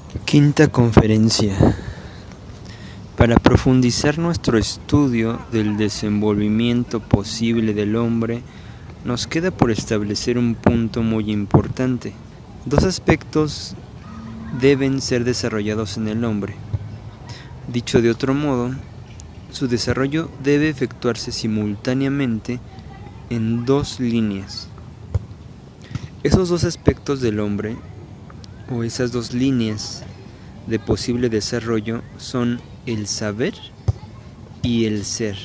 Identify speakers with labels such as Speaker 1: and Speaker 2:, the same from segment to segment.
Speaker 1: Quinta conferencia. Para profundizar nuestro estudio del desenvolvimiento posible del hombre, nos queda por establecer un punto muy importante. Dos aspectos deben ser desarrollados en el hombre. Dicho de otro modo, su desarrollo debe efectuarse simultáneamente en dos líneas. Esos dos aspectos del hombre, o esas dos líneas de posible desarrollo, son el saber y el ser.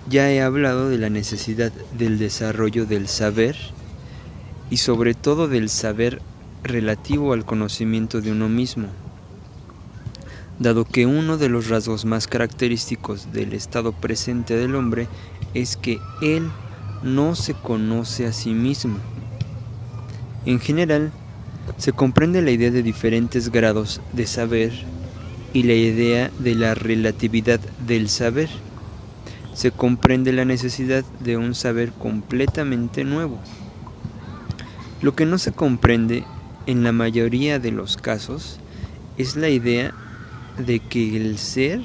Speaker 1: Ya he hablado de la necesidad del desarrollo del saber y sobre todo del saber relativo al conocimiento de uno mismo, dado que uno de los rasgos más característicos del estado presente del hombre es que él no se conoce a sí mismo. En general, se comprende la idea de diferentes grados de saber y la idea de la relatividad del saber. Se comprende la necesidad de un saber completamente nuevo. Lo que no se comprende en la mayoría de los casos es la idea de que el ser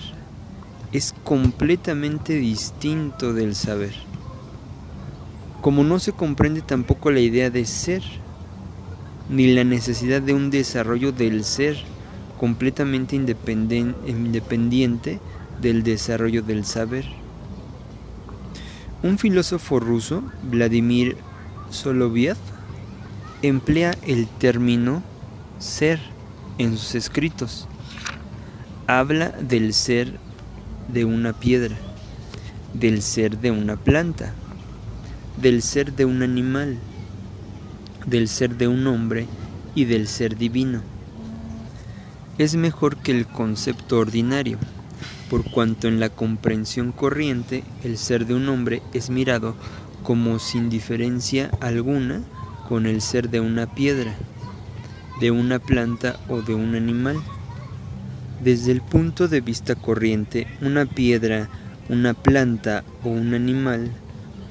Speaker 1: es completamente distinto del saber. Como no se comprende tampoco la idea de ser, ni la necesidad de un desarrollo del ser completamente independiente del desarrollo del saber. Un filósofo ruso, Vladimir Soloviev, emplea el término ser en sus escritos. Habla del ser de una piedra, del ser de una planta, del ser de un animal, del ser de un hombre y del ser divino. Es mejor que el concepto ordinario, por cuanto en la comprensión corriente el ser de un hombre es mirado como sin diferencia alguna con el ser de una piedra, de una planta o de un animal. Desde el punto de vista corriente, una piedra, una planta o un animal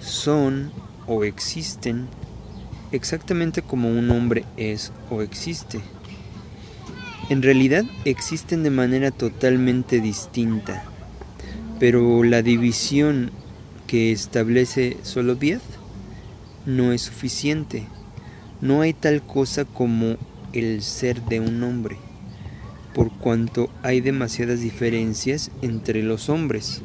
Speaker 1: son o existen exactamente como un hombre es o existe. En realidad existen de manera totalmente distinta, pero la división que establece Soloviev no es suficiente. No hay tal cosa como el ser de un hombre, por cuanto hay demasiadas diferencias entre los hombres.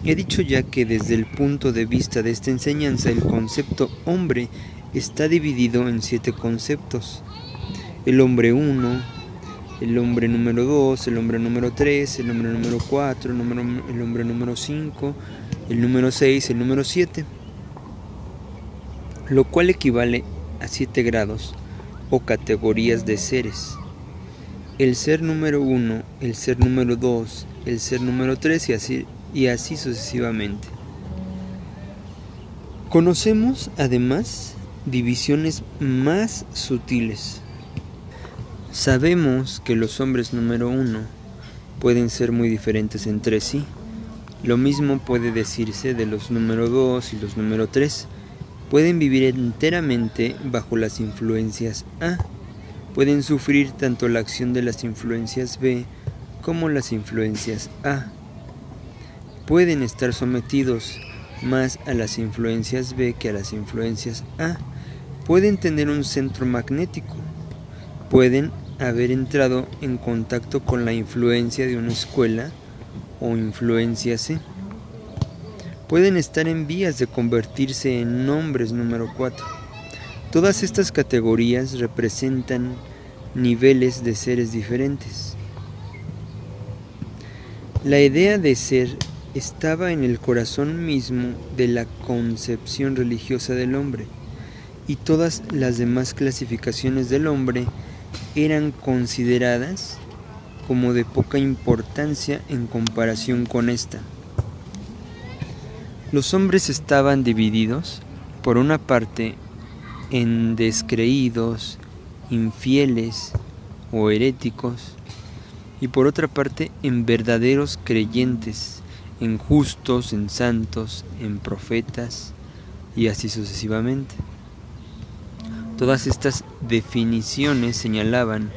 Speaker 1: He dicho ya que desde el punto de vista de esta enseñanza el concepto hombre está dividido en 7 conceptos: el hombre 1, el hombre número 2, el hombre número 3, el hombre número 4, el hombre número 5, el número 6, el número 7, lo cual equivale a 7 grados o categorías de seres: el ser número 1, el ser número 2, el ser número 3 y así sucesivamente. Conocemos además divisiones más sutiles. Sabemos que los hombres número 1 pueden ser muy diferentes entre sí. Lo mismo puede decirse de los número 2 y los número 3. Pueden vivir enteramente bajo las influencias A. Pueden sufrir tanto la acción de las influencias B como las influencias A. Pueden estar sometidos más a las influencias B que a las influencias A. Pueden tener un centro magnético. Pueden haber entrado en contacto con la influencia de una escuela o influencia C. Pueden estar en vías de convertirse en hombres número 4. Todas estas categorías representan niveles de seres diferentes. La idea de ser estaba en el corazón mismo de la concepción religiosa del hombre, y todas las demás clasificaciones del hombre eran consideradas como de poca importancia en comparación con esta. Los hombres estaban divididos, por una parte, en descreídos, infieles o heréticos, y por otra parte en verdaderos creyentes, en justos, en santos, en profetas, y así sucesivamente. Todas estas definiciones señalaban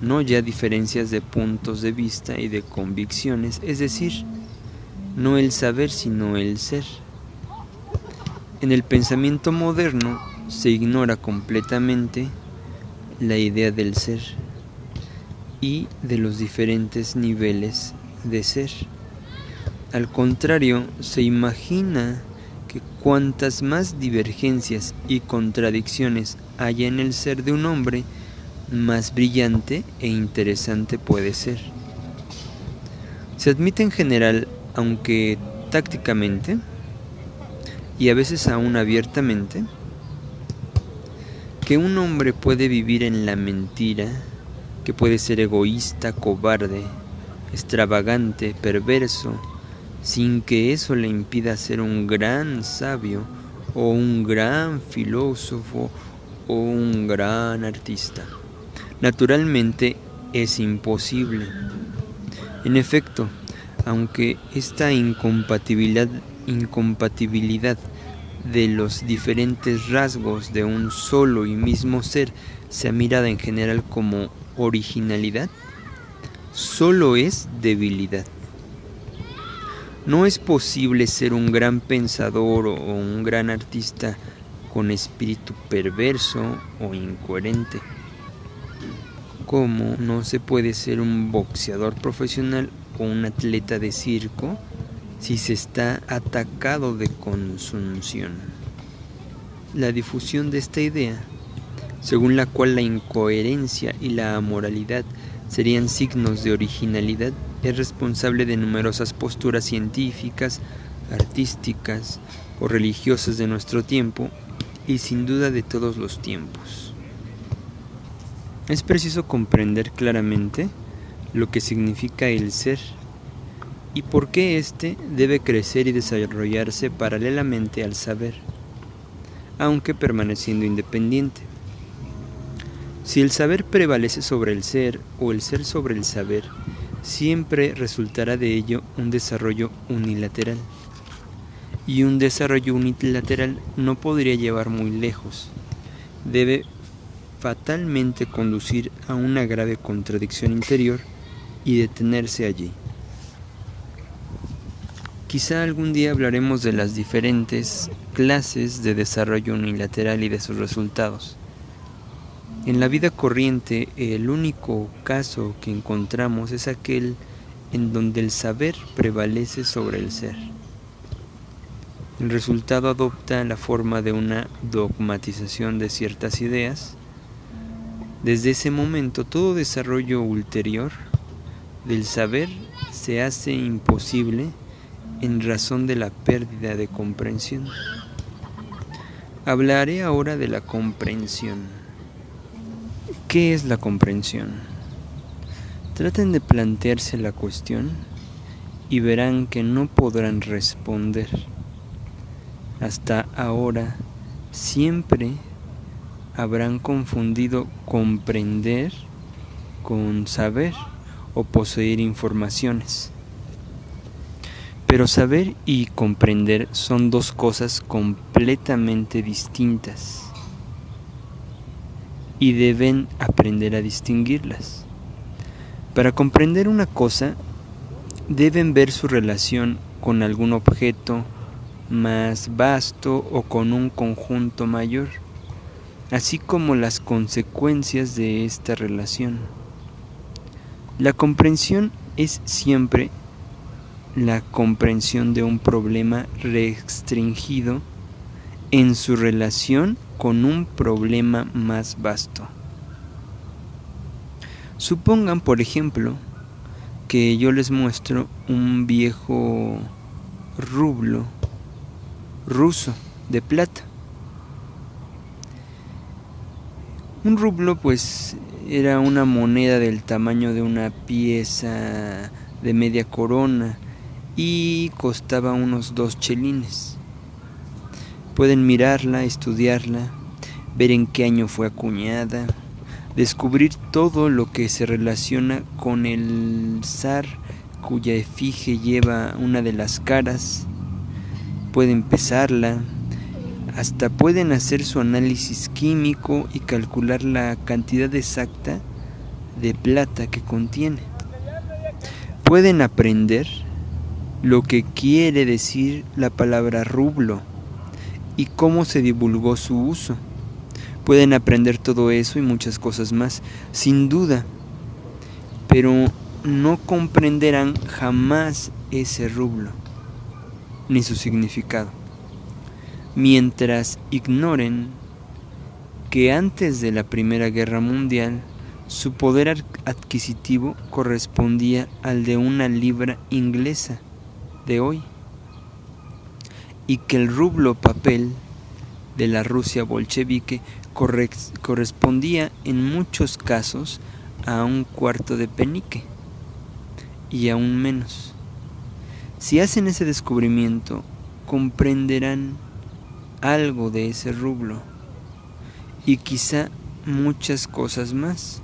Speaker 1: no ya diferencias de puntos de vista y de convicciones, es decir, no el saber sino el ser. En el pensamiento moderno se ignora completamente la idea del ser y de los diferentes niveles de ser. Al contrario, se imagina que cuantas más divergencias y contradicciones haya en el ser de un hombre, más brillante e interesante puede ser. Se admite en general, aunque tácticamente, y a veces aún abiertamente, que un hombre puede vivir en la mentira, que puede ser egoísta, cobarde, extravagante, perverso, sin que eso le impida ser un gran sabio, o un gran filósofo, o un gran artista. Naturalmente es imposible. En efecto, aunque esta incompatibilidad de los diferentes rasgos de un solo y mismo ser sea mirada en general como originalidad, solo es debilidad. No es posible ser un gran pensador o un gran artista con espíritu perverso o incoherente, como no se puede ser un boxeador profesional o un atleta de circo si se está atacado de consunción. La difusión de esta idea, según la cual la incoherencia y la amoralidad serían signos de originalidad, es responsable de numerosas posturas científicas, artísticas o religiosas de nuestro tiempo y sin duda de todos los tiempos. Es preciso comprender claramente lo que significa el ser y por qué éste debe crecer y desarrollarse paralelamente al saber, aunque permaneciendo independiente. Si el saber prevalece sobre el ser o el ser sobre el saber, siempre resultará de ello un desarrollo unilateral. Y un desarrollo unilateral no podría llevar muy lejos. Debe fatalmente conducir a una grave contradicción interior y detenerse allí. Quizá algún día hablaremos de las diferentes clases de desarrollo unilateral y de sus resultados. En la vida corriente, el único caso que encontramos es aquel en donde el saber prevalece sobre el ser. El resultado adopta la forma de una dogmatización de ciertas ideas. Desde ese momento, todo desarrollo ulterior del saber se hace imposible en razón de la pérdida de comprensión. Hablaré ahora de la comprensión. ¿Qué es la comprensión? Traten de plantearse la cuestión y verán que no podrán responder. Hasta ahora siempre habrán confundido comprender con saber o poseer informaciones. Pero saber y comprender son dos cosas completamente distintas y deben aprender a distinguirlas. Para comprender una cosa, deben ver su relación con algún objeto más vasto o con un conjunto mayor, así como las consecuencias de esta relación. La comprensión es siempre la comprensión de un problema restringido en su relación con un problema más vasto. Supongan, por ejemplo, que yo les muestro un viejo rublo ruso de plata. Un rublo pues era una moneda del tamaño de una pieza de media corona y costaba unos 2 chelines. Pueden mirarla, estudiarla, ver en qué año fue acuñada, descubrir todo lo que se relaciona con el zar cuya efigie lleva una de las caras. Pueden pesarla, hasta pueden hacer su análisis químico y calcular la cantidad exacta de plata que contiene. Pueden aprender lo que quiere decir la palabra rublo y cómo se divulgó su uso. Pueden aprender todo eso y muchas cosas más, sin duda, pero no comprenderán jamás ese rublo, ni su significado, mientras ignoren que antes de la Primera Guerra Mundial su poder adquisitivo correspondía al de una libra inglesa de hoy, y que el rublo papel de la Rusia bolchevique correspondía en muchos casos a un cuarto de penique y aún menos. Si hacen ese descubrimiento, comprenderán algo de ese rublo y quizá muchas cosas más,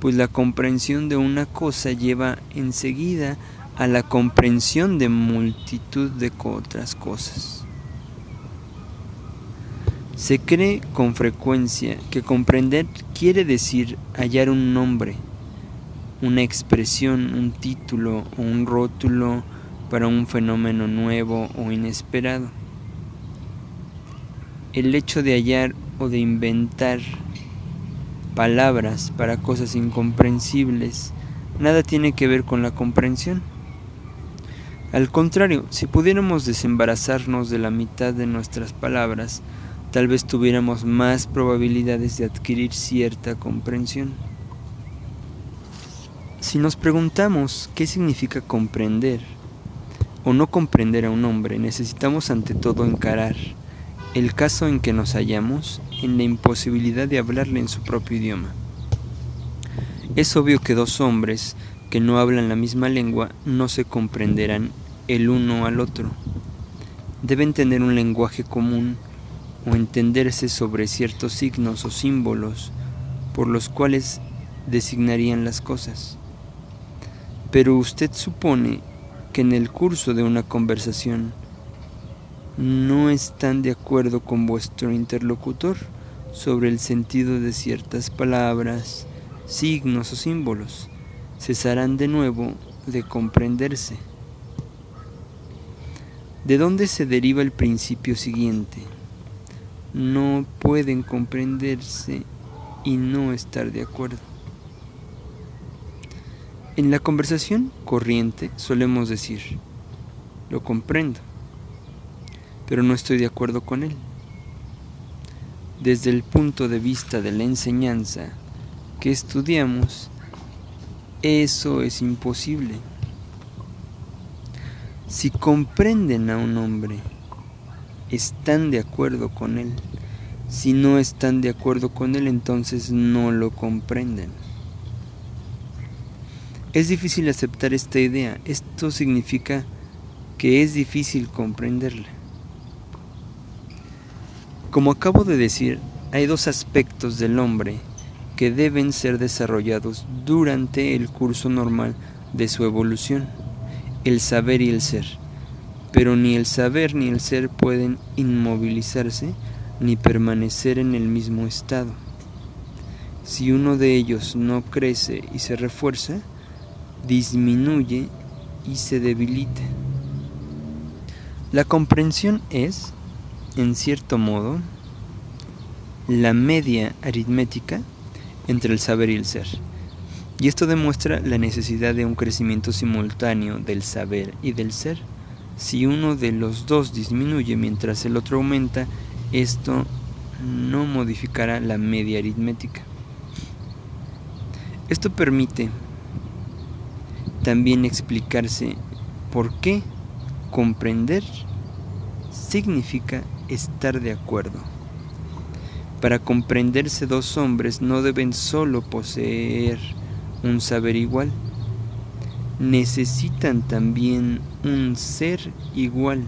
Speaker 1: pues la comprensión de una cosa lleva enseguida a la comprensión de multitud de otras cosas. Se cree con frecuencia que comprender quiere decir hallar un nombre, una expresión, un título o un rótulo para un fenómeno nuevo o inesperado. El hecho de hallar o de inventar palabras para cosas incomprensibles nada tiene que ver con la comprensión. Al contrario, si pudiéramos desembarazarnos de la mitad de nuestras palabras, tal vez tuviéramos más probabilidades de adquirir cierta comprensión. Si nos preguntamos qué significa comprender o no comprender a un hombre, necesitamos ante todo encarar el caso en que nos hallamos en la imposibilidad de hablarle en su propio idioma. Es obvio que dos hombres que no hablan la misma lengua no se comprenderán el uno al otro. Deben tener un lenguaje común o entenderse sobre ciertos signos o símbolos por los cuales designarían las cosas. Pero usted supone que en el curso de una conversación no están de acuerdo con vuestro interlocutor sobre el sentido de ciertas palabras, signos o símbolos. Cesarán de nuevo de comprenderse. ¿De dónde se deriva el principio siguiente? No pueden comprenderse y no estar de acuerdo. En la conversación corriente solemos decir, lo comprendo, pero no estoy de acuerdo con él. Desde el punto de vista de la enseñanza que estudiamos, eso es imposible. Si comprenden a un hombre, están de acuerdo con él. Si no están de acuerdo con él, entonces no lo comprenden. Es difícil aceptar esta idea. Esto significa que es difícil comprenderla. Como acabo de decir, hay dos aspectos del hombre que deben ser desarrollados durante el curso normal de su evolución, el saber y el ser. Pero ni el saber ni el ser pueden inmovilizarse ni permanecer en el mismo estado. Si uno de ellos no crece y se refuerza, disminuye y se debilita. La comprensión es, en cierto modo, la media aritmética entre el saber y el ser. Y esto demuestra la necesidad de un crecimiento simultáneo del saber y del ser. Si uno de los dos disminuye mientras el otro aumenta, esto no modificará la media aritmética. Esto permite también explicarse por qué comprender significa estar de acuerdo. Para comprenderse, dos hombres no deben solo poseer un saber igual, necesitan también un ser igual.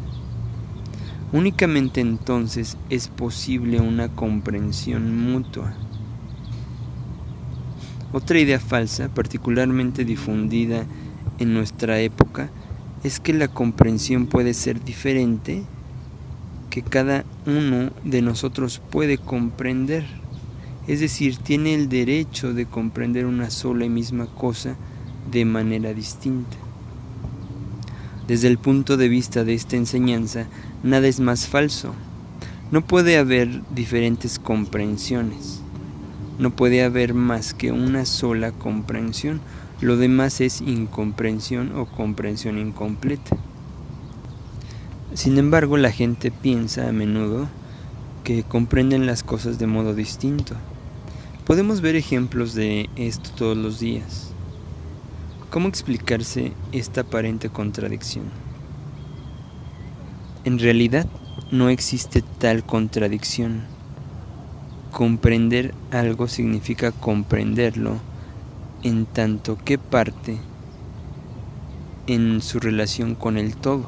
Speaker 1: Únicamente entonces es posible una comprensión mutua. Otra idea falsa, particularmente difundida en nuestra época, es que la comprensión puede ser diferente, que cada uno de nosotros puede comprender. es decir, tiene el derecho de comprender una sola y misma cosa de manera distinta. Desde el punto de vista de esta enseñanza, nada es más falso. No puede haber diferentes comprensiones. No puede haber más que una sola comprensión. Lo demás es incomprensión o comprensión incompleta. Sin embargo, la gente piensa a menudo que comprenden las cosas de modo distinto. Podemos ver ejemplos de esto todos los días. ¿Cómo explicarse esta aparente contradicción? En realidad, no existe tal contradicción. Comprender algo significa comprenderlo en tanto que parte en su relación con el todo.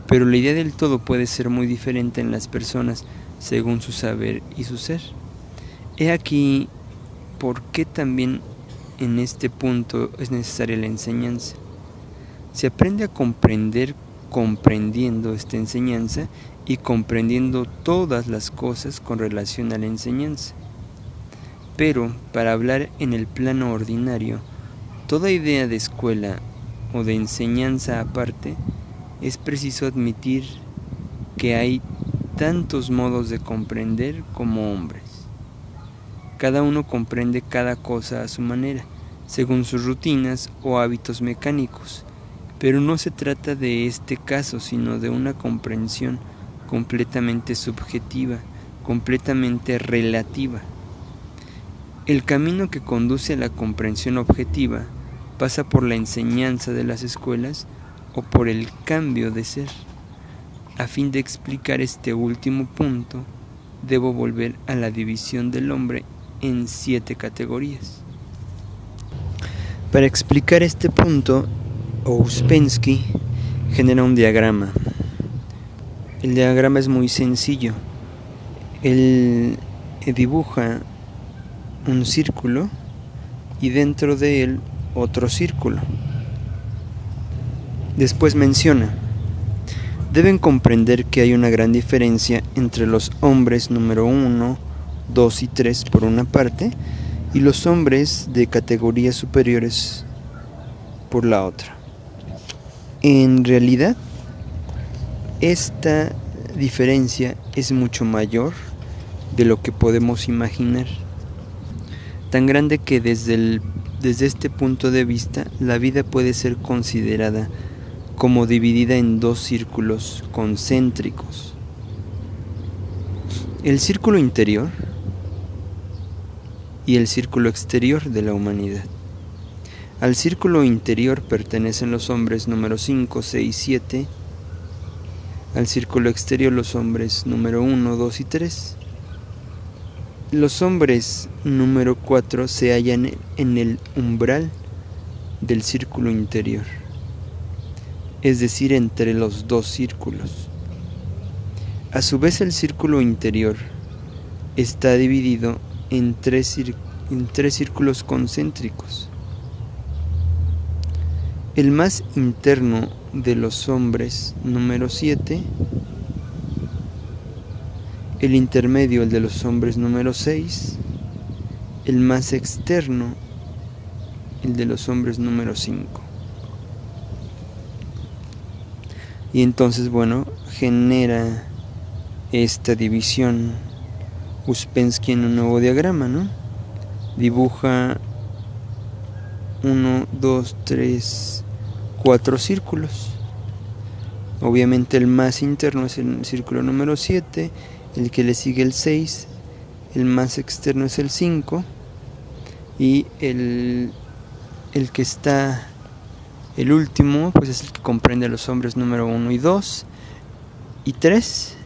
Speaker 1: Pero la idea del todo puede ser muy diferente en las personas según su saber y su ser. He aquí por qué también en este punto es necesaria la enseñanza. Se aprende a comprender comprendiendo esta enseñanza y comprendiendo todas las cosas con relación a la enseñanza. Pero para hablar en el plano ordinario, toda idea de escuela o de enseñanza aparte, es preciso admitir que hay tantos modos de comprender como hombres. Cada uno comprende cada cosa a su manera, según sus rutinas o hábitos mecánicos, pero no se trata de este caso, sino de una comprensión completamente subjetiva, completamente relativa. El camino que conduce a la comprensión objetiva pasa por la enseñanza de las escuelas o por el cambio de ser. A fin de explicar este último punto, debo volver a la división del hombre en 7 categorías. Para explicar este punto, Ouspensky genera un diagrama. El diagrama es muy sencillo. Él dibuja un círculo y dentro de él otro círculo. Después menciona: deben comprender que hay una gran diferencia entre los hombres número 1, 2 y 3 por una parte y los hombres de categorías superiores por la otra. En realidad, esta diferencia es mucho mayor de lo que podemos imaginar, tan grande que desde este punto de vista la vida puede ser considerada como dividida en 2 círculos concéntricos. El círculo interior y el círculo exterior de la humanidad. Al círculo interior pertenecen los hombres número 5, 6, 7. Al círculo exterior los hombres número 1, 2 y 3. Los hombres número 4 se hallan en el umbral del círculo interior, es decir, entre los 2 círculos. A su vez, el círculo interior está dividido en tres círculos concéntricos. El más interno de los hombres número 7, el intermedio, el de los hombres número 6, el más externo, el de los hombres número 5. Y entonces, genera esta división Ouspensky en un nuevo diagrama, ¿no? Dibuja 1, 2, 3, 4 círculos. Obviamente el más interno es el círculo número 7, el que le sigue el 6, el más externo es el 5 y el que está, el último, pues es el que comprende a los hombres número 1 y 2 y 3.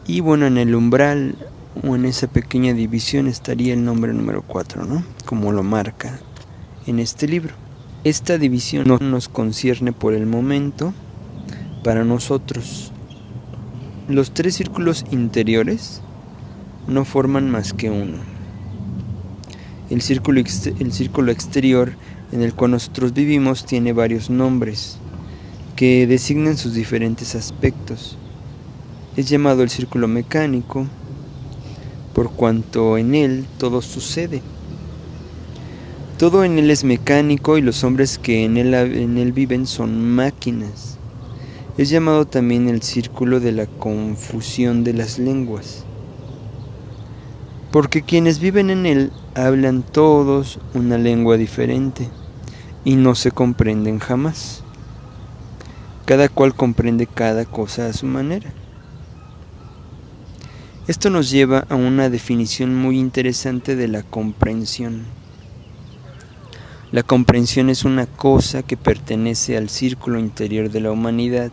Speaker 1: Y en el umbral o en esa pequeña división estaría el nombre número 4, ¿no? Como lo marca en este libro. Esta división no nos concierne por el momento. Para nosotros, los 3 círculos interiores no forman más que uno. El círculo exterior en el cual nosotros vivimos tiene varios nombres que designan sus diferentes aspectos. Es llamado el círculo mecánico, por cuanto en él todo sucede. Todo en él es mecánico y los hombres que en él viven son máquinas. Es llamado también el círculo de la confusión de las lenguas, porque quienes viven en él hablan todos una lengua diferente y no se comprenden jamás. Cada cual comprende cada cosa a su manera. Esto nos lleva a una definición muy interesante de la comprensión. La comprensión es una cosa que pertenece al círculo interior de la humanidad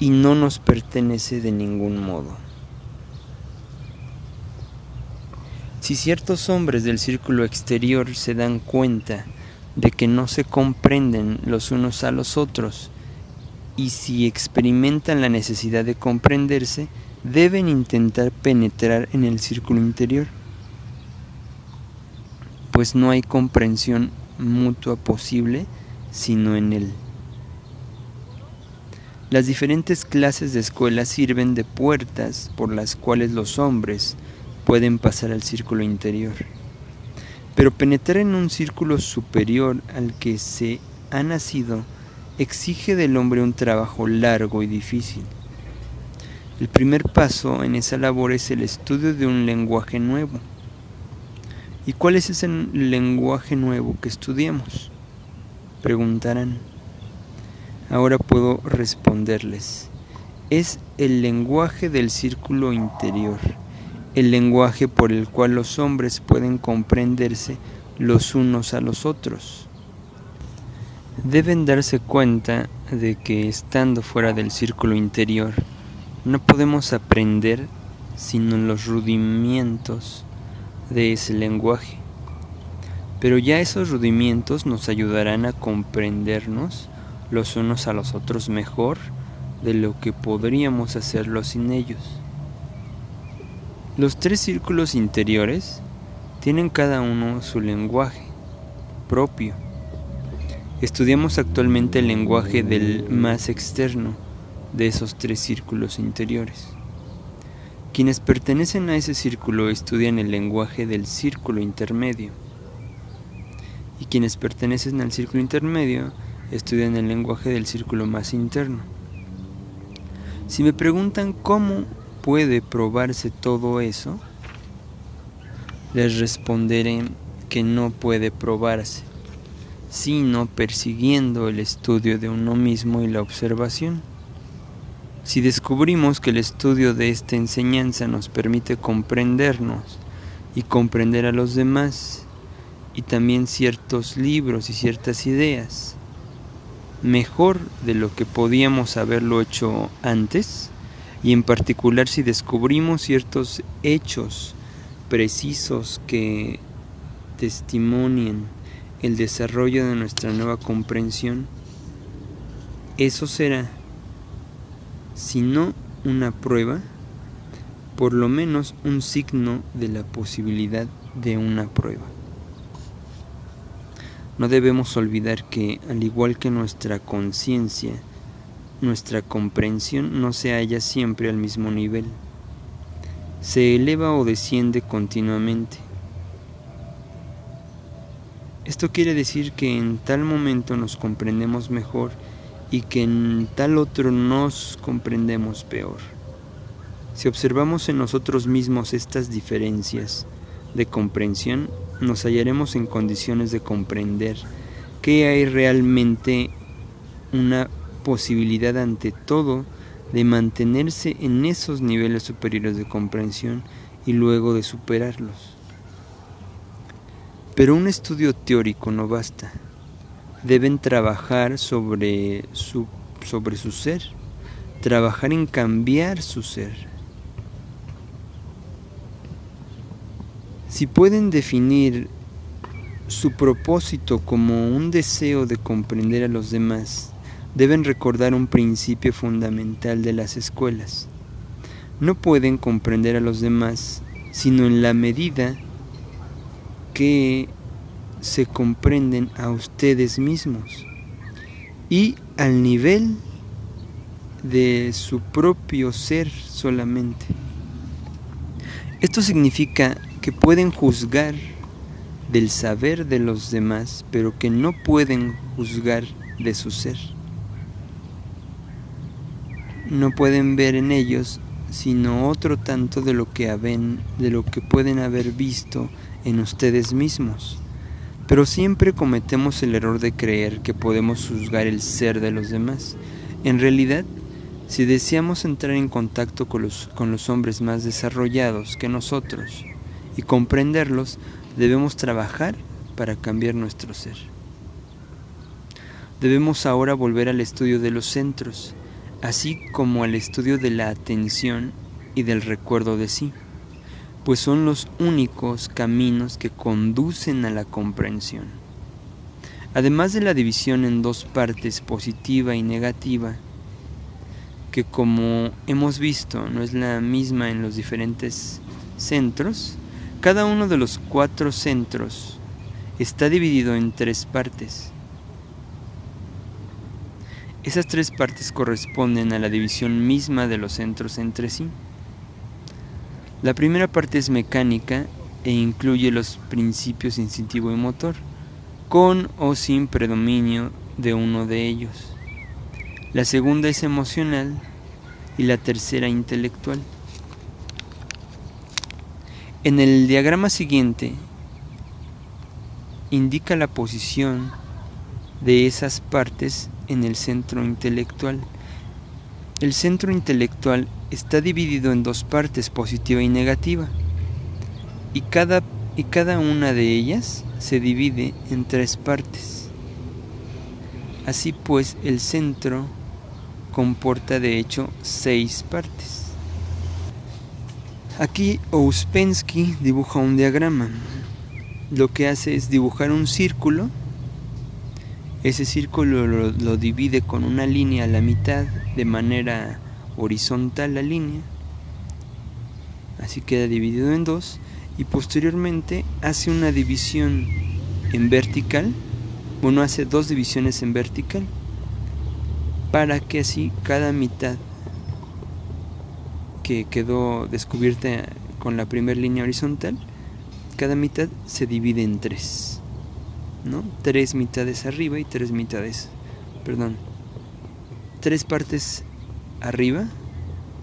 Speaker 1: y no nos pertenece de ningún modo. Si ciertos hombres del círculo exterior se dan cuenta de que no se comprenden los unos a los otros, y si experimentan la necesidad de comprenderse, deben intentar penetrar en el círculo interior, pues no hay comprensión mutua posible sino en él. Las diferentes clases de escuelas sirven de puertas por las cuales los hombres pueden pasar al círculo interior. Pero penetrar en un círculo superior al que se ha nacido exige del hombre un trabajo largo y difícil. El primer paso en esa labor es el estudio de un lenguaje nuevo. ¿Y cuál es ese lenguaje nuevo que estudiamos?, preguntarán. Ahora puedo responderles. Es el lenguaje del círculo interior, el lenguaje por el cual los hombres pueden comprenderse los unos a los otros. Deben darse cuenta de que estando fuera del círculo interior, no podemos aprender sino los rudimentos de ese lenguaje. Pero ya esos rudimentos nos ayudarán a comprendernos los unos a los otros mejor de lo que podríamos hacerlo sin ellos. Los 3 círculos interiores tienen cada uno su lenguaje propio. Estudiamos actualmente el lenguaje del más externo de esos 3 círculos interiores. Quienes pertenecen a ese círculo estudian el lenguaje del círculo intermedio, y quienes pertenecen al círculo intermedio estudian el lenguaje del círculo más interno. Si me preguntan cómo puede probarse todo eso, les responderé que no puede probarse, sino persiguiendo el estudio de uno mismo y la observación. Si descubrimos que el estudio de esta enseñanza nos permite comprendernos y comprender a los demás, y también ciertos libros y ciertas ideas, mejor de lo que podíamos haberlo hecho antes, y en particular si descubrimos ciertos hechos precisos que testimonien el desarrollo de nuestra nueva comprensión, eso será, si no una prueba, por lo menos un signo de la posibilidad de una prueba. No debemos olvidar que, al igual que nuestra conciencia, nuestra comprensión no se halla siempre al mismo nivel. Se eleva o desciende continuamente. Esto quiere decir que en tal momento nos comprendemos mejor y que en tal otro nos comprendemos peor. Si observamos en nosotros mismos estas diferencias de comprensión, nos hallaremos en condiciones de comprender que hay realmente una posibilidad ante todo de mantenerse en esos niveles superiores de comprensión y luego de superarlos. Pero un estudio teórico no basta. Deben trabajar sobre su ser, trabajar en cambiar su ser. Si pueden definir su propósito como un deseo de comprender a los demás, deben recordar un principio fundamental de las escuelas. No pueden comprender a los demás sino en la medida que se comprenden a ustedes mismos y al nivel de su propio ser solamente. Esto significa que pueden juzgar del saber de los demás, pero que no pueden juzgar de su ser. No pueden ver en ellos sino otro tanto de lo que pueden haber visto en ustedes mismos. Pero siempre cometemos el error de creer que podemos juzgar el ser de los demás. En realidad, si deseamos entrar en contacto con los hombres más desarrollados que nosotros y comprenderlos, debemos trabajar para cambiar nuestro ser. Debemos ahora volver al estudio de los centros, así como al estudio de la atención y del recuerdo de sí, pues son los únicos caminos que conducen a la comprensión. Además de la división en dos partes, positiva y negativa, que como hemos visto no es la misma en los diferentes centros, cada uno de los 4 centros está dividido en 3 partes. Esas 3 partes corresponden a la división misma de los centros entre sí. La primera parte es mecánica e incluye los principios instintivo y motor, con o sin predominio de uno de ellos. La segunda es emocional y la tercera intelectual. En el diagrama siguiente indica la posición de esas partes en el centro intelectual. El centro intelectual está dividido en 2 partes, positiva y negativa, y cada una de ellas se divide en 3 partes. Así pues, el centro comporta de hecho 6 partes. Aquí Ouspensky dibuja un diagrama. Lo que hace es dibujar un círculo. Ese círculo lo divide con una línea a la mitad de manera horizontal la línea. Así queda dividido en 2 y posteriormente hace una división en vertical. Bueno, hace 2 divisiones en vertical para que así cada mitad que quedó descubierta con la primera línea horizontal, cada mitad se divide en 3, ¿no? 3 mitades arriba y 3 partes arriba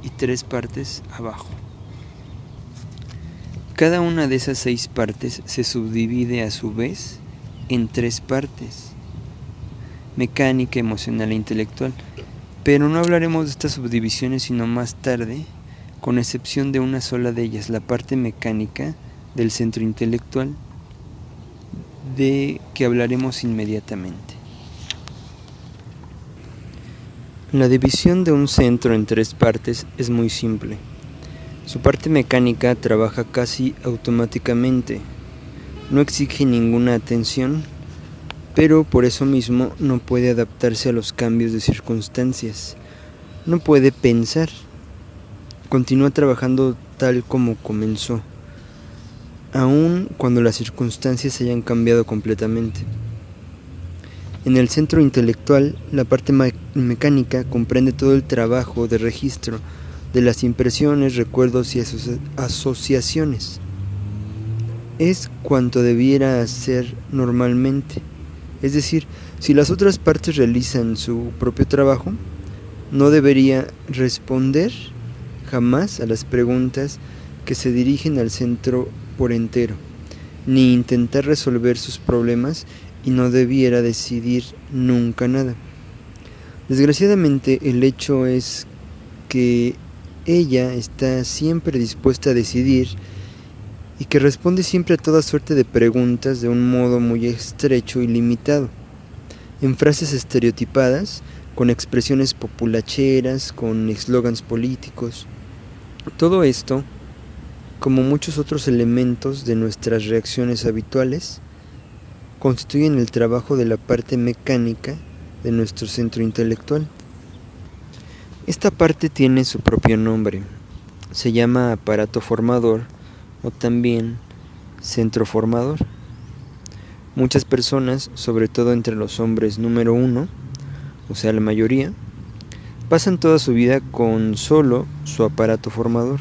Speaker 1: y 3 partes abajo. Cada una de esas 6 partes se subdivide a su vez en 3 partes: mecánica, emocional e intelectual. Pero no hablaremos de estas subdivisiones sino más tarde, con excepción de una sola de ellas, la parte mecánica del centro intelectual, de que hablaremos inmediatamente. La división de un centro en 3 partes es muy simple. Su parte mecánica trabaja casi automáticamente, no exige ninguna atención, pero por eso mismo no puede adaptarse a los cambios de circunstancias, no puede pensar. Continúa trabajando tal como comenzó, aun cuando las circunstancias hayan cambiado completamente. En el centro intelectual, la parte mecánica comprende todo el trabajo de registro de las impresiones, recuerdos y asociaciones. Es cuanto debiera hacer normalmente. Es decir, si las otras partes realizan su propio trabajo, no debería responder jamás a las preguntas que se dirigen al centro por entero, ni intentar resolver sus problemas, y no debiera decidir nunca nada. Desgraciadamente, el hecho es que ella está siempre dispuesta a decidir y que responde siempre a toda suerte de preguntas de un modo muy estrecho y limitado, en frases estereotipadas, con expresiones populacheras, con eslogans políticos. Todo esto, como muchos otros elementos de nuestras reacciones habituales, constituyen el trabajo de la parte mecánica de nuestro centro intelectual. Esta parte tiene su propio nombre. Se llama aparato formador o también centro formador. Muchas personas, sobre todo entre los hombres número 1, o sea la mayoría, pasan toda su vida con solo su aparato formador,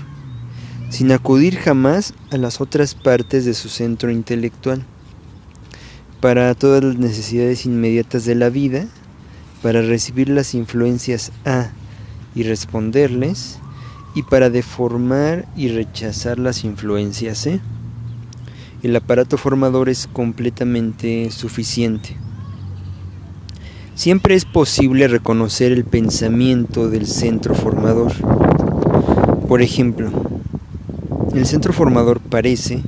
Speaker 1: sin acudir jamás a las otras partes de su centro intelectual, para todas las necesidades inmediatas de la vida, para recibir las influencias A y responderles, y para deformar y rechazar las influencias C. El aparato formador es completamente suficiente. Siempre es posible reconocer el pensamiento del centro formador. Por ejemplo, el centro formador parece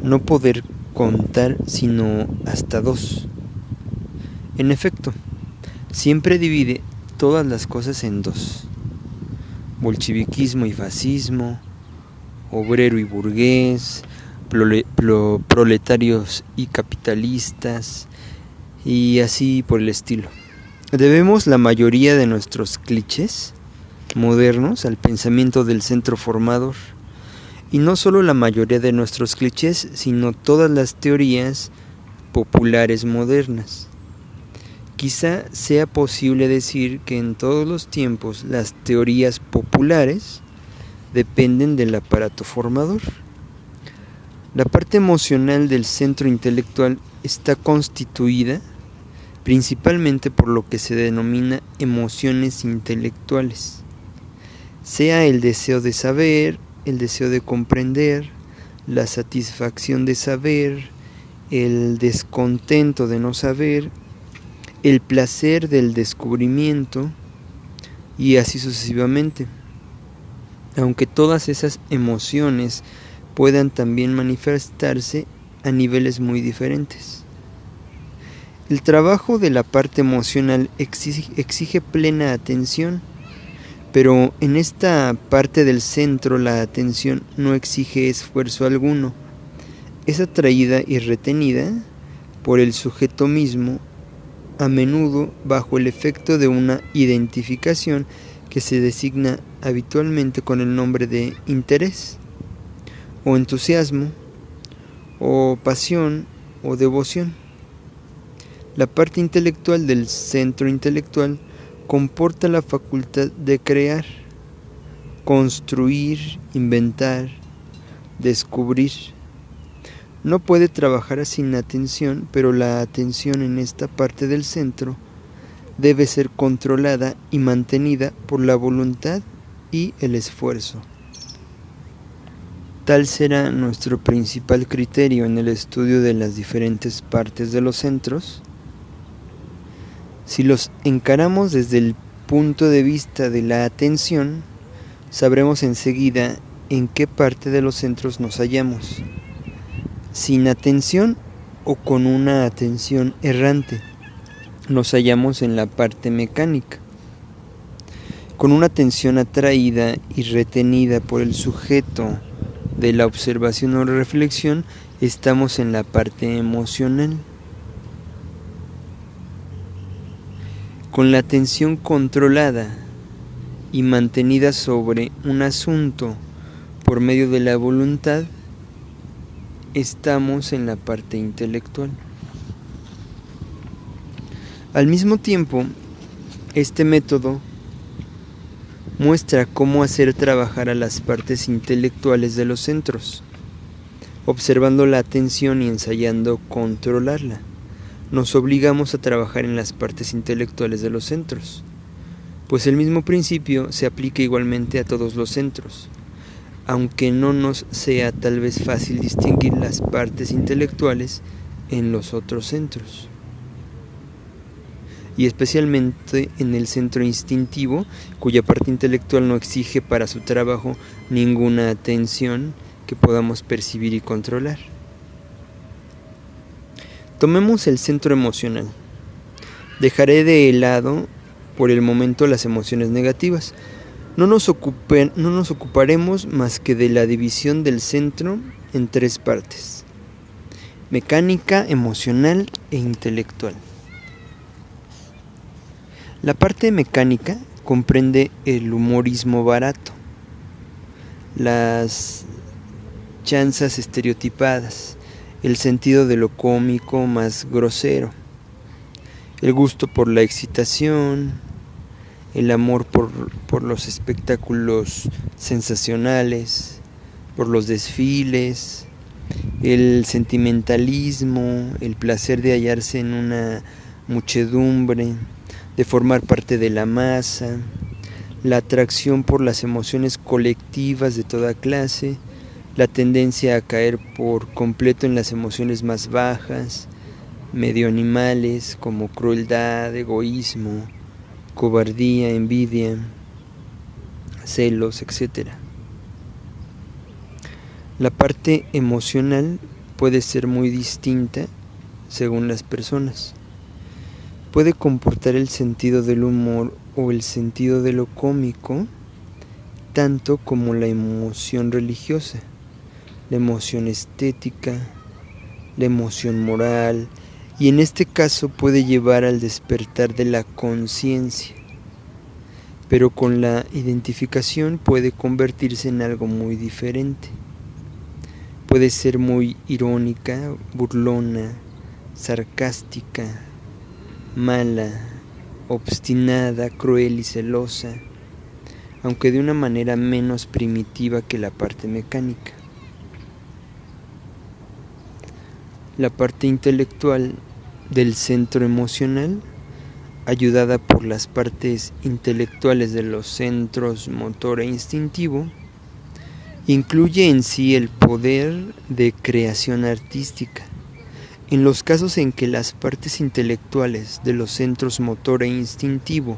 Speaker 1: no poder contar sino hasta 2. En efecto, siempre divide todas las cosas en 2. Bolcheviquismo y fascismo, obrero y burgués, proletarios y capitalistas, y así por el estilo. Debemos la mayoría de nuestros clichés modernos al pensamiento del centro formador, y no solo la mayoría de nuestros clichés, sino todas las teorías populares modernas. Quizá sea posible decir que en todos los tiempos las teorías populares dependen del aparato formador. La parte emocional del centro intelectual está constituida principalmente por lo que se denomina emociones intelectuales, sea el deseo de saber, el deseo de comprender, la satisfacción de saber, el descontento de no saber, el placer del descubrimiento y así sucesivamente. Aunque todas esas emociones puedan también manifestarse a niveles muy diferentes. El trabajo de la parte emocional exige plena atención, pero en esta parte del centro la atención no exige esfuerzo alguno. Es atraída y retenida por el sujeto mismo, a menudo bajo el efecto de una identificación que se designa habitualmente con el nombre de interés, o entusiasmo, o pasión, o devoción. La parte intelectual del centro intelectual comporta la facultad de crear, construir, inventar, descubrir. No puede trabajar sin atención, pero la atención en esta parte del centro debe ser controlada y mantenida por la voluntad y el esfuerzo. Tal será nuestro principal criterio en el estudio de las diferentes partes de los centros. Si los encaramos desde el punto de vista de la atención, sabremos enseguida en qué parte de los centros nos hallamos, sin atención o con una atención errante. Nos hallamos en la parte mecánica. Con una atención atraída y retenida por el sujeto de la observación o reflexión, estamos en la parte emocional. Con la atención controlada y mantenida sobre un asunto por medio de la voluntad, estamos en la parte intelectual. Al mismo tiempo, este método muestra cómo hacer trabajar a las partes intelectuales de los centros, observando la atención y ensayando controlarla. Nos obligamos a trabajar en las partes intelectuales de los centros, pues el mismo principio se aplica igualmente a todos los centros, aunque no nos sea tal vez fácil distinguir las partes intelectuales en los otros centros, y especialmente en el centro instintivo, cuya parte intelectual no exige para su trabajo ninguna atención que podamos percibir y controlar. Tomemos el centro emocional. Dejaré de lado por el momento las emociones negativas. No nos ocuparemos más que de la división del centro en 3 partes: mecánica, emocional e intelectual. La parte mecánica comprende el humorismo barato, las chanzas estereotipadas, el sentido de lo cómico más grosero, el gusto por la excitación, el amor por los espectáculos sensacionales, por los desfiles, el sentimentalismo, el placer de hallarse en una muchedumbre, de formar parte de la masa, la atracción por las emociones colectivas de toda clase, la tendencia a caer por completo en las emociones más bajas, medio animales como crueldad, egoísmo, cobardía, envidia, celos, etc. La parte emocional puede ser muy distinta según las personas. Puede comportar el sentido del humor o el sentido de lo cómico, tanto como la emoción religiosa, la emoción estética, la emoción moral, y en este caso puede llevar al despertar de la conciencia, pero con la identificación puede convertirse en algo muy diferente. Puede ser muy irónica, burlona, sarcástica, mala, obstinada, cruel y celosa, aunque de una manera menos primitiva que la parte mecánica. La parte intelectual del centro emocional, ayudada por las partes intelectuales de los centros motor e instintivo, incluye en sí el poder de creación artística. En los casos en que las partes intelectuales de los centros motor e instintivo,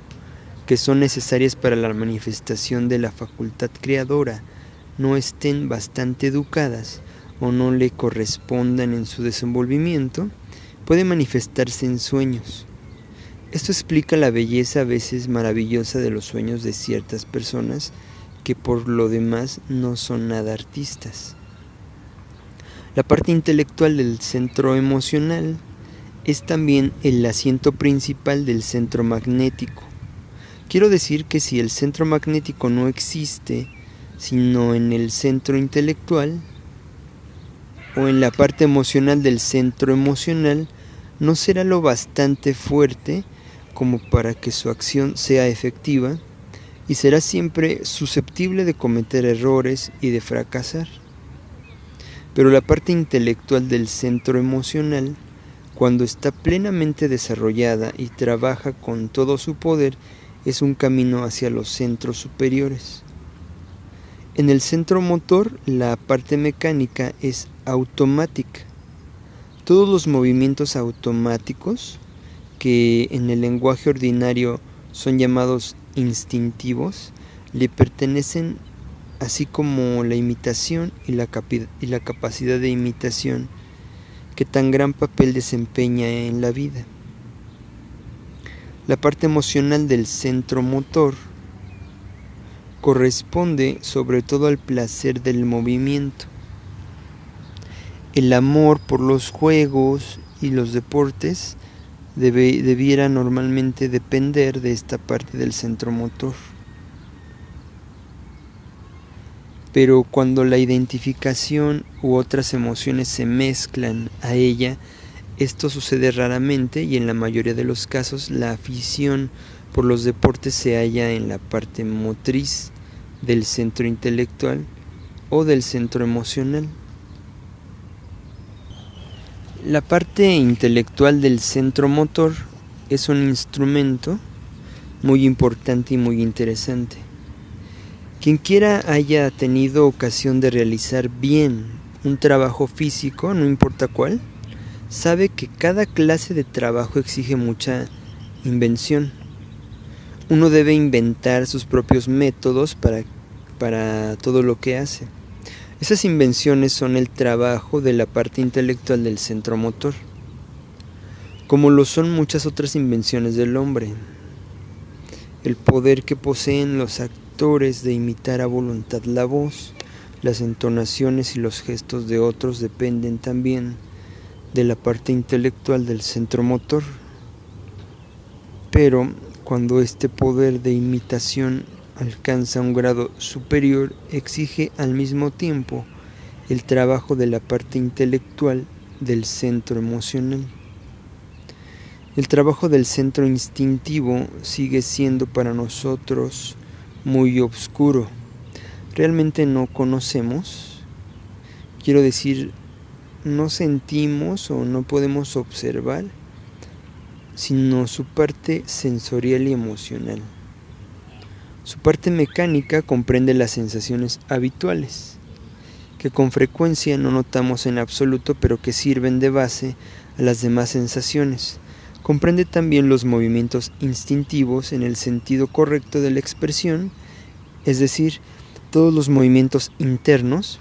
Speaker 1: que son necesarias para la manifestación de la facultad creadora, no estén bastante educadas o no le correspondan en su desenvolvimiento, puede manifestarse en sueños. Esto explica la belleza a veces maravillosa de los sueños de ciertas personas que por lo demás no son nada artistas. La parte intelectual del centro emocional es también el asiento principal del centro magnético. Quiero decir que si el centro magnético no existe, sino en el centro intelectual o en la parte emocional del centro emocional, no será lo bastante fuerte como para que su acción sea efectiva y será siempre susceptible de cometer errores y de fracasar. Pero la parte intelectual del centro emocional, cuando está plenamente desarrollada y trabaja con todo su poder, es un camino hacia los centros superiores. En el centro motor, la parte mecánica es automática. Todos los movimientos automáticos, que en el lenguaje ordinario son llamados instintivos, le pertenecen, así como la imitación y la capacidad de imitación que tan gran papel desempeña en la vida. La parte emocional del centro motor corresponde sobre todo al placer del movimiento. El amor por los juegos y los deportes debiera normalmente depender de esta parte del centro motor. Pero cuando la identificación u otras emociones se mezclan a ella, esto sucede raramente y en la mayoría de los casos la afición por los deportes se halla en la parte motriz del centro intelectual o del centro emocional. La parte intelectual del centro motor es un instrumento muy importante y muy interesante. Quien quiera haya tenido ocasión de realizar bien un trabajo físico, no importa cuál, sabe que cada clase de trabajo exige mucha invención. Uno debe inventar sus propios métodos para todo lo que hace. Esas invenciones son el trabajo de la parte intelectual del centro motor, como lo son muchas otras invenciones del hombre. El poder que poseen los actores de imitar a voluntad la voz, las entonaciones y los gestos de otros dependen también de la parte intelectual del centro motor. Pero cuando este poder de imitación alcanza un grado superior, exige al mismo tiempo el trabajo de la parte intelectual del centro emocional. El trabajo del centro instintivo sigue siendo para nosotros muy oscuro. Realmente no conocemos quiero decir, no sentimos o no podemos observar, sino su parte sensorial y emocional. Su parte mecánica comprende las sensaciones habituales, que con frecuencia no notamos en absoluto, pero que sirven de base a las demás sensaciones. Comprende también los movimientos instintivos en el sentido correcto de la expresión, es decir, todos los movimientos internos,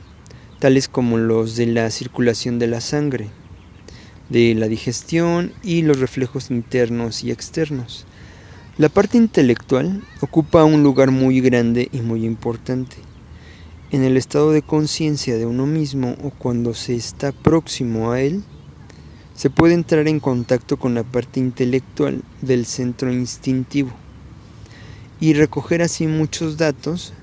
Speaker 1: tales como los de la circulación de la sangre, de la digestión y los reflejos internos y externos. La parte intelectual ocupa un lugar muy grande y muy importante. En el estado de conciencia de uno mismo o cuando se está próximo a él, se puede entrar en contacto con la parte intelectual del centro instintivo y recoger así muchos datos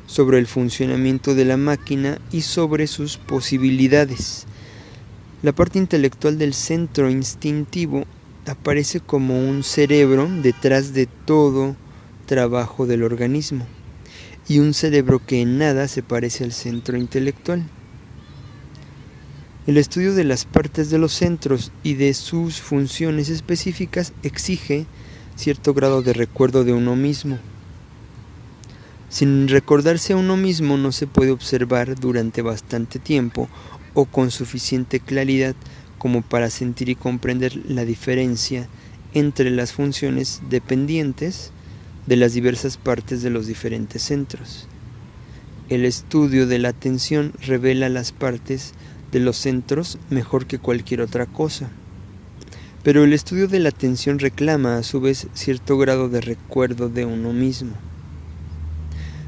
Speaker 1: sobre el funcionamiento de la máquina y sobre sus posibilidades. La parte intelectual del centro instintivo aparece como un cerebro detrás de todo trabajo del organismo, y un cerebro que en nada se parece al centro intelectual. El estudio de las partes de los centros y de sus funciones específicas exige cierto grado de recuerdo de uno mismo. Sin recordarse a uno mismo no se puede observar durante bastante tiempo o con suficiente claridad como para sentir y comprender la diferencia entre las funciones dependientes de las diversas partes de los diferentes centros. El estudio de la atención revela las partes de los centros mejor que cualquier otra cosa. Pero el estudio de la atención reclama a su vez cierto grado de recuerdo de uno mismo.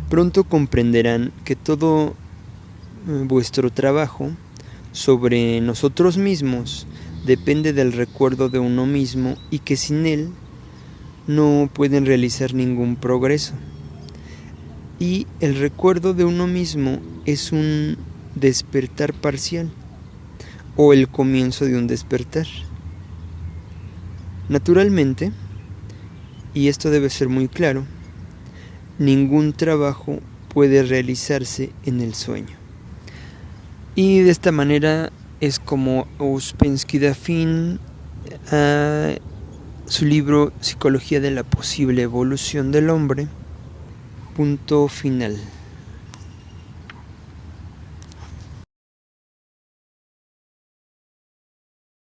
Speaker 1: Pronto comprenderán que todo vuestro trabajo sobre nosotros mismos depende del recuerdo de uno mismo y que sin él no pueden realizar ningún progreso. Y el recuerdo de uno mismo es un despertar parcial o el comienzo de un despertar. Naturalmente, y esto debe ser muy claro, ningún trabajo puede realizarse en el sueño. Y de esta manera es como Ouspensky da fin a su libro Psicología de la posible evolución del hombre. Punto final.